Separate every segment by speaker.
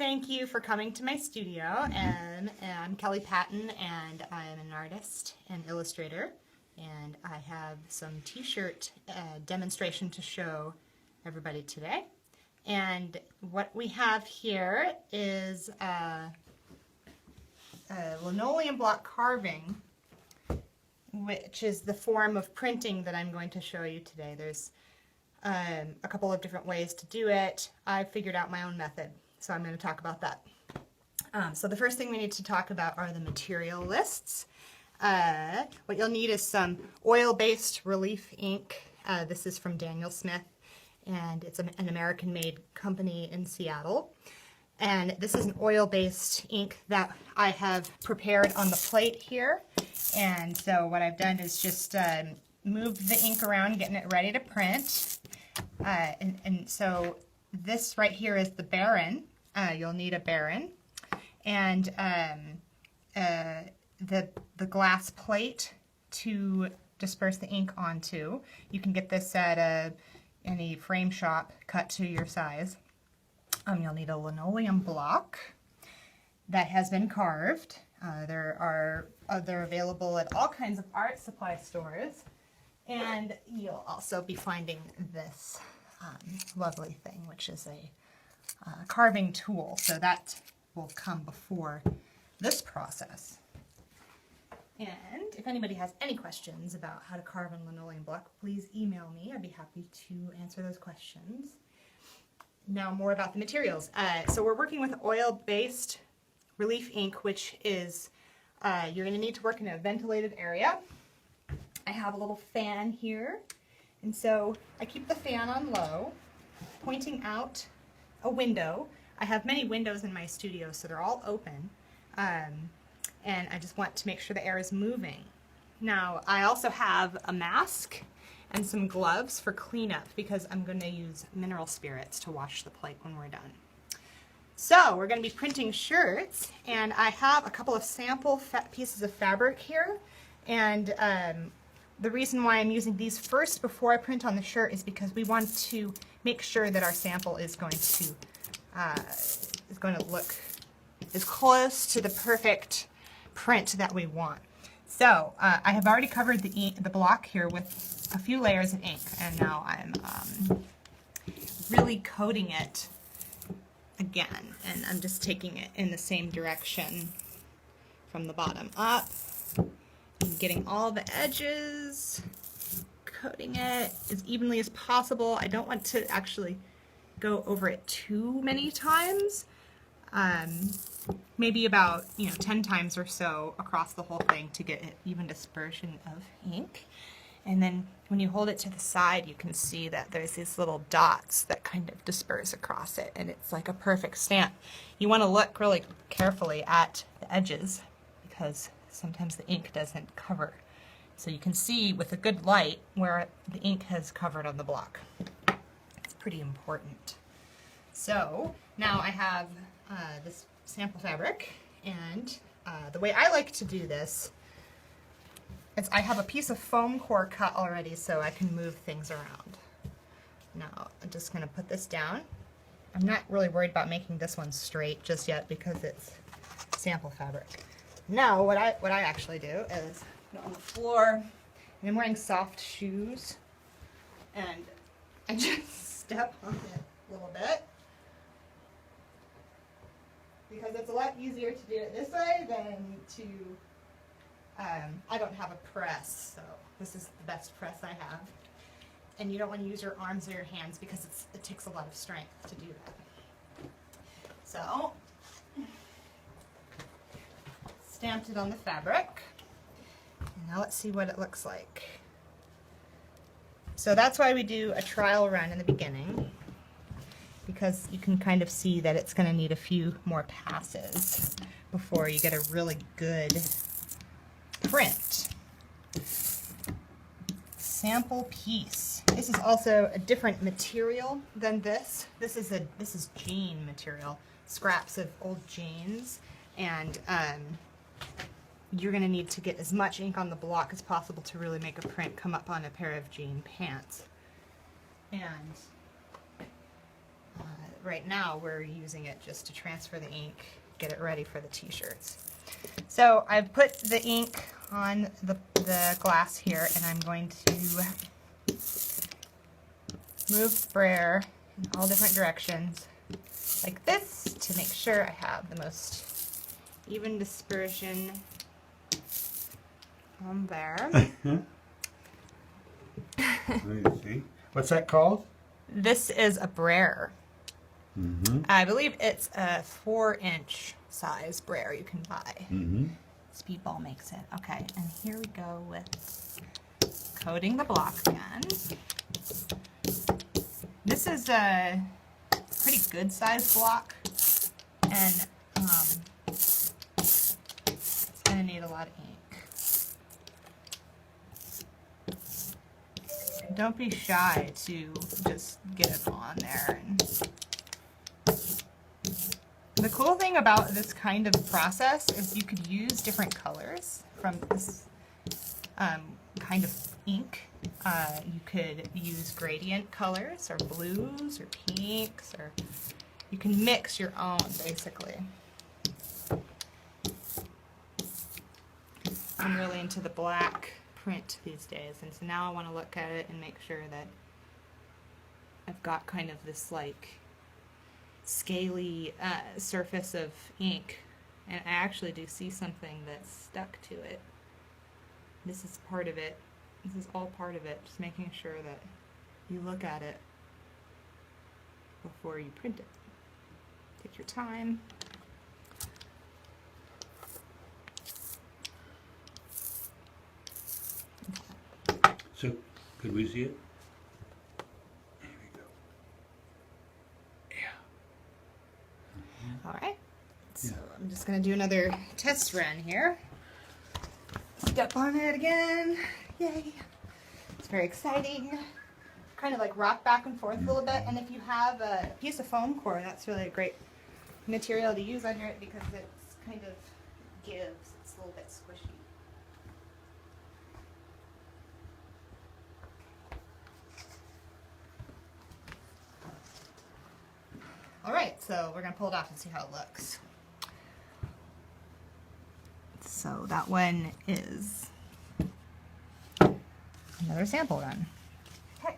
Speaker 1: thank you for coming to my studio. And I'm Kelly Patton, and I'm an artist and illustrator. And I have some t-shirt demonstration to show everybody today. And what we have here is a linoleum block carving, which is the form of printing that I'm going to show you today. There's a couple of different ways to do it. I figured out my own method, so I'm going to talk about that. So the first thing we need to talk about are the material lists. What you'll need is some oil-based relief ink. This is from Daniel Smith, and it's an American-made company in Seattle. And this is an oil-based ink that I have prepared on the plate here. And so what I've done is just moved the ink around, getting it ready to print. And so this right here is the Baron. You'll need a Baron. And the glass plate to disperse the ink onto. You can get this at any frame shop cut to your size. You'll need a linoleum block that has been carved. They're available at all kinds of art supply stores. And you'll also be finding this lovely thing, which is a carving tool. So that will come before this process. And if anybody has any questions about how to carve a linoleum block, please email me. I'd be happy to answer those questions. Now more about the materials. So we're working with oil-based relief ink, which is, you're going to need to work in a ventilated area. I have a little fan here, and so I keep the fan on low, pointing out a window. I have many windows in my studio, so they're all open, and I just want to make sure the air is moving. Now, I also have a mask and some gloves for cleanup because I'm going to use mineral spirits to wash the plate when we're done. So we're going to be printing shirts, and I have a couple of sample pieces of fabric here, and the reason why I'm using these first before I print on the shirt is because we want to make sure that our sample is going to look as close to the perfect print that we want. So I have already covered the block here with a few layers of ink, and now I'm really coating it again, and I'm just taking it in the same direction from the bottom up. I'm getting all the edges, coating it as evenly as possible. I don't want to actually go over it too many times. Maybe about 10 times or so across the whole thing to get an even dispersion of ink. And then when you hold it to the side, you can see that there's these little dots that kind of disperse across it, and it's like a perfect stamp. You want to look really carefully at the edges because sometimes the ink doesn't cover. So you can see with a good light where the ink has covered on the block. It's pretty important. So now I have this sample fabric, and the way I like to do this is I have a piece of foam core cut already so I can move things around. Now I'm just going to put this down. I'm not really worried about making this one straight just yet because it's sample fabric. Now what I actually do is put it on the floor, and I'm wearing soft shoes, and I just step on it a little bit because it's a lot easier to do it this way than to, I don't have a press, so this is the best press I have. And you don't want to use your arms or your hands because it takes a lot of strength to do that. So, stamped it on the fabric. And now let's see what it looks like. So that's why we do a trial run in the beginning, because you can kind of see that it's going to need a few more passes before you get a really good print. Sample piece. This is also a different material than this. This is jean material, scraps of old jeans, and you're going to need to get as much ink on the block as possible to really make a print come up on a pair of jean pants. And right now we're using it just to transfer the ink, get it ready for the t-shirts. So I've put the ink on the glass here, and I'm going to move sprayer in all different directions like this to make sure I have the most even dispersion on there.
Speaker 2: Let me see. What's that called?
Speaker 1: This is a brayer.
Speaker 2: Mm-hmm.
Speaker 1: I believe it's a 4-inch size brayer you can buy.
Speaker 2: Mm-hmm.
Speaker 1: Speedball makes it. Okay, and here we go with coating the block again. This is a pretty good sized block, and it's going to need a lot of ink. Don't be shy to just get it on there. And the cool thing about this kind of process is you could use different colors from this kind of ink. You could use gradient colors or blues or pinks, or you can mix your own basically. I'm really into the black print these days, and so now I want to look at it and make sure that I've got kind of this like scaly surface of ink, and I actually do see something that's stuck to it. This is part of it. This is all part of it, just making sure that you look at it before you print it. Take your time.
Speaker 2: So, could we see it? There we go. Yeah.
Speaker 1: All right. So I'm just going to do another test run here. Step on it again. Yay. It's very exciting. Kind of like rock back and forth a little bit. And if you have a piece of foam core, that's really a great material to use under it because it's kind of gives. It's a little bit squishy. All right, so we're going to pull it off and see how it looks. So that one is another sample run. Okay.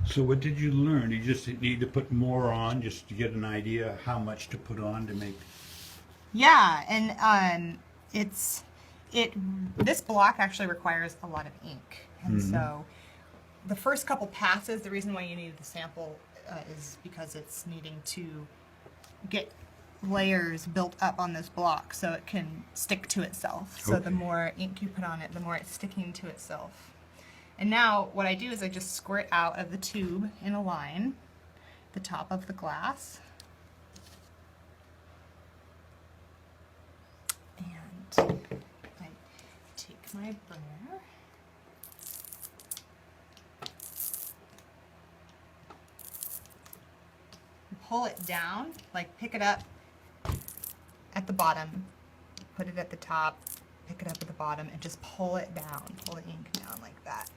Speaker 2: So what did you learn? You just need to put more on just to get an idea how much to put on to make...
Speaker 1: Yeah, and this block actually requires a lot of ink. And so the first couple passes, the reason why you need the sample is because it's needing to get layers built up on this block so it can stick to itself. So the more ink you put on it, the more it's sticking to itself. And now what I do is I just squirt out of the tube in a line the top of the glass. And I take my brayer. Pull it down, like pick it up at the bottom, put it at the top, pick it up at the bottom, and just pull it down, pull the ink down like that.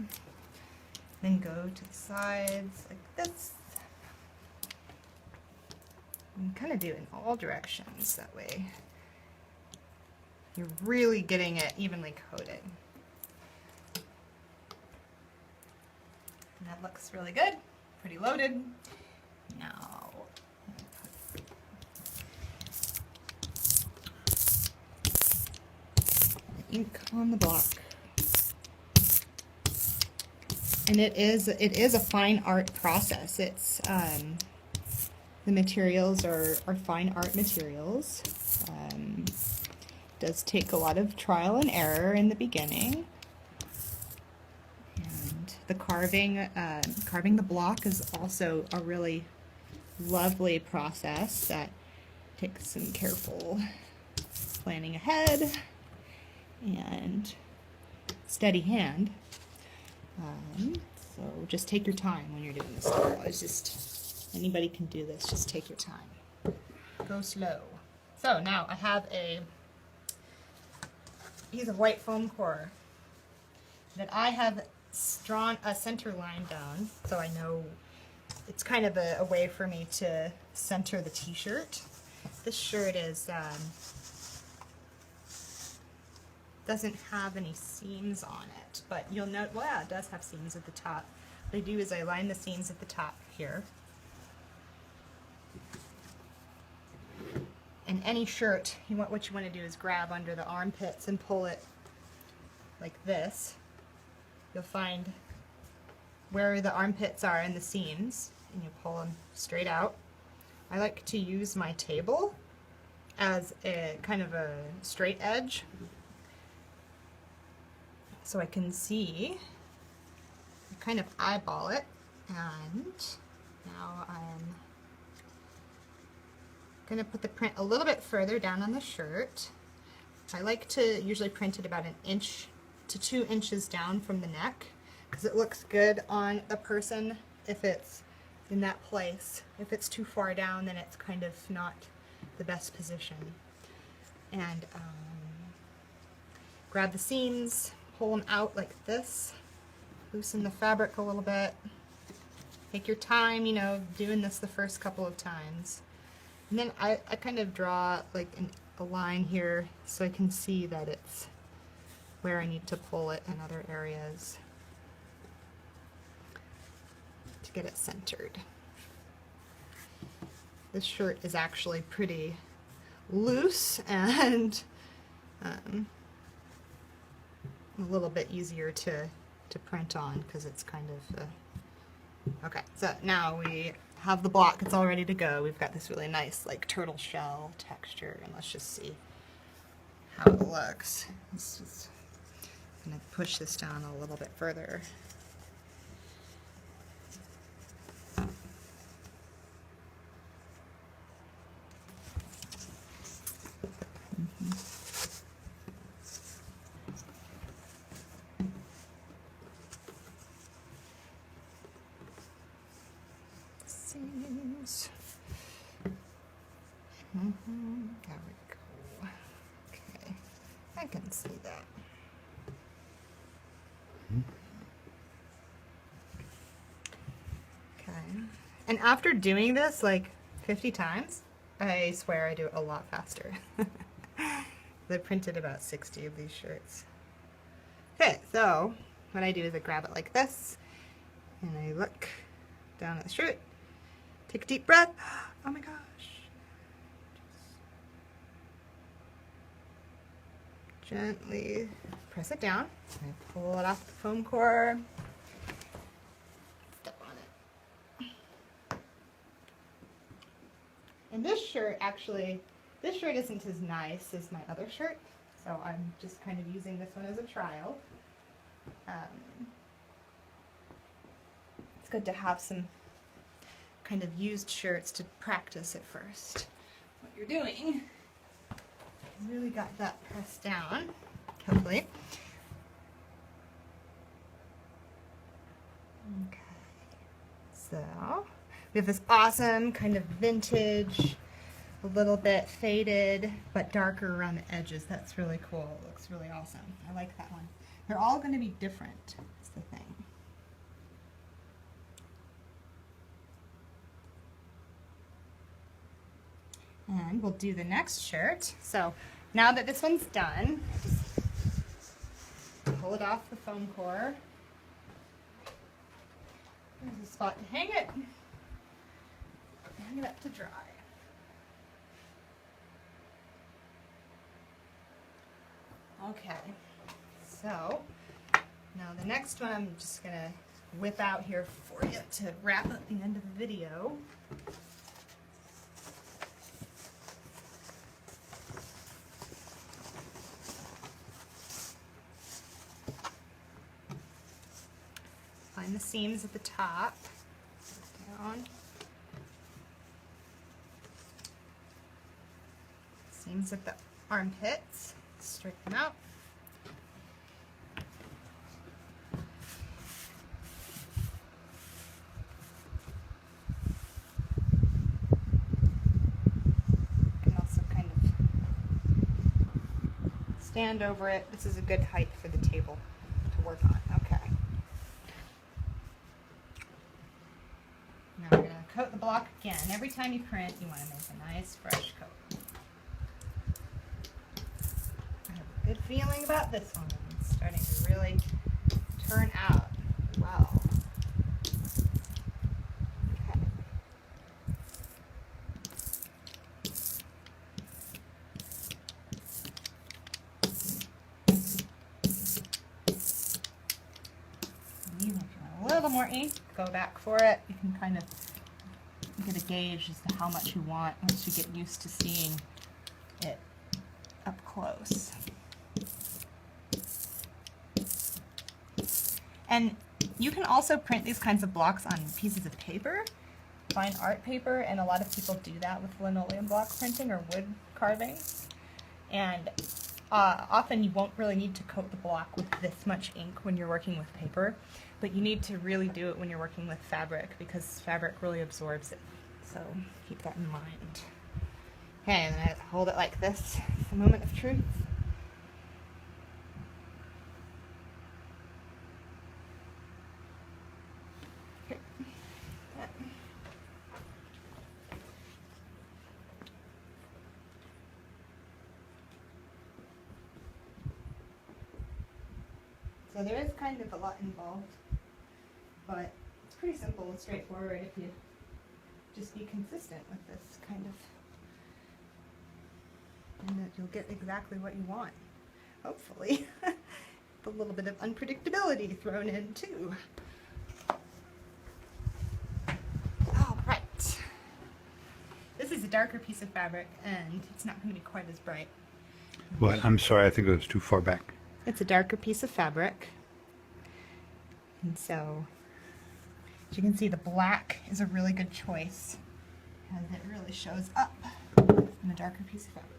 Speaker 1: Then go to the sides like this. And kind of do it in all directions, that way you're really getting it evenly coated. And that looks really good, pretty loaded. Now, ink on the block, and it is a fine art process. It's the materials are fine art materials. Does take a lot of trial and error in the beginning, and the carving the block is also a really lovely process that takes some careful planning ahead and steady hand. So just take your time when you're doing this stuff. It's just, anybody can do this, just take your time. Go slow. So now I have a piece of white foam core that I have drawn a center line down so I know it's kind of a way for me to center the t-shirt. This shirt is doesn't have any seams on it, but you'll note, well, yeah, it does have seams at the top. What I do is I line the seams at the top here. And any shirt, what you want to do is grab under the armpits and pull it like this. You'll find where the armpits are and the seams, and you pull them straight out. I like to use my table as a kind of a straight edge, so I can see, kind of eyeball it, and now I'm going to put the print a little bit further down on the shirt. I like to usually print it about 1 inch to 2 inches down from the neck, because it looks good on a person if it's in that place. If it's too far down, then it's kind of not the best position. And grab the seams, pull them out like this, loosen the fabric a little bit. Take your time, you know, doing this the first couple of times. And then I kind of draw like a line here so I can see that it's where I need to pull it in other areas to get it centered. This shirt is actually pretty loose and a little bit easier to print on because it's kind of okay. So now we have the block, it's all ready to go. We've got this really nice like turtle shell texture, and let's just see how it looks. I'm going to push this down a little bit further. Seams. There we go. Okay, I can see that. Okay, and after doing this like 50 times, I swear I do it a lot faster. I printed about 60 of these shirts. Okay, so what I do is I grab it like this, and I look down at the shirt, take a deep breath. Oh my gosh. Gently press it down. I pull it off the foam core. Step on it. And this shirt actually, this shirt isn't as nice as my other shirt, so I'm just kind of using this one as a trial. It's good to have some kind of used shirts to practice at first what you're doing. Really got that pressed down, hopefully. Okay, so we have this awesome kind of vintage, a little bit faded, but darker around the edges. That's really cool. It looks really awesome. I like that one. They're all going to be different, is the thing. And we'll do the next shirt. So now that this one's done, just pull it off the foam core. There's a spot to hang it. Hang it up to dry. Okay, so now the next one I'm just going to whip out here for you to wrap up the end of the video. Find the seams at the top, down, seams at the armpits, straighten them out. You can also kind of stand over it. This is a good height for the table to work on. Okay. Now coat the block again. Every time you print, you want to make a nice fresh coat. I have a good feeling about this one. It's starting to really turn out well. Okay. If you want a little more ink, go back for it. You can kind of get a gauge as to how much you want once you get used to seeing it up close. And you can also print these kinds of blocks on pieces of paper, fine art paper, and a lot of people do that with linoleum block printing or wood carving. And often you won't really need to coat the block with this much ink when you're working with paper, but you need to really do it when you're working with fabric because fabric really absorbs it. So keep that in mind. Okay, and then I hold it like this. It's the moment of truth. Okay. So there is kind of a lot involved, but it's pretty simple and straightforward if you just be consistent with this kind of, and that you'll get exactly what you want, hopefully. With a little bit of unpredictability thrown in too. All right. This is a darker piece of fabric and it's not going to be quite as bright.
Speaker 2: What? I'm sorry, I think it was too far back.
Speaker 1: It's a darker piece of fabric. And so, as you can see, the black is a really good choice because it really shows up in a darker piece of fabric.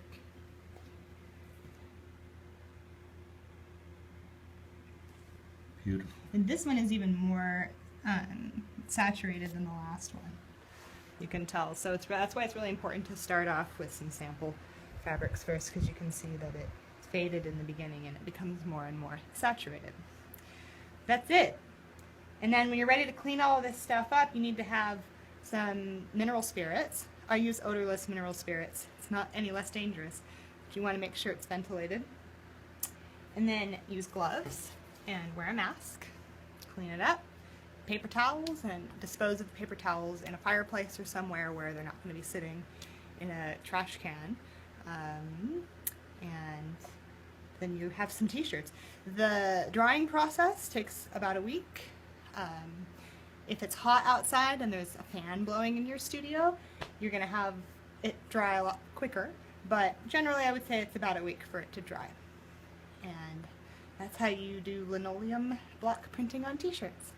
Speaker 2: Beautiful.
Speaker 1: And this one is even more saturated than the last one. You can tell. So that's why it's really important to start off with some sample fabrics first, because you can see that it's faded in the beginning and it becomes more and more saturated. That's it. And then when you're ready to clean all of this stuff up, you need to have some mineral spirits. I use odorless mineral spirits. It's not any less dangerous, but you want to make sure it's ventilated. And then use gloves and wear a mask. Clean it up. Paper towels, and dispose of the paper towels in a fireplace or somewhere where they're not going to be sitting in a trash can. And then you have some t-shirts. The drying process takes about a week. If it's hot outside and there's a fan blowing in your studio, you're going to have it dry a lot quicker. But generally I would say it's about a week for it to dry. And that's how you do linoleum block printing on t-shirts.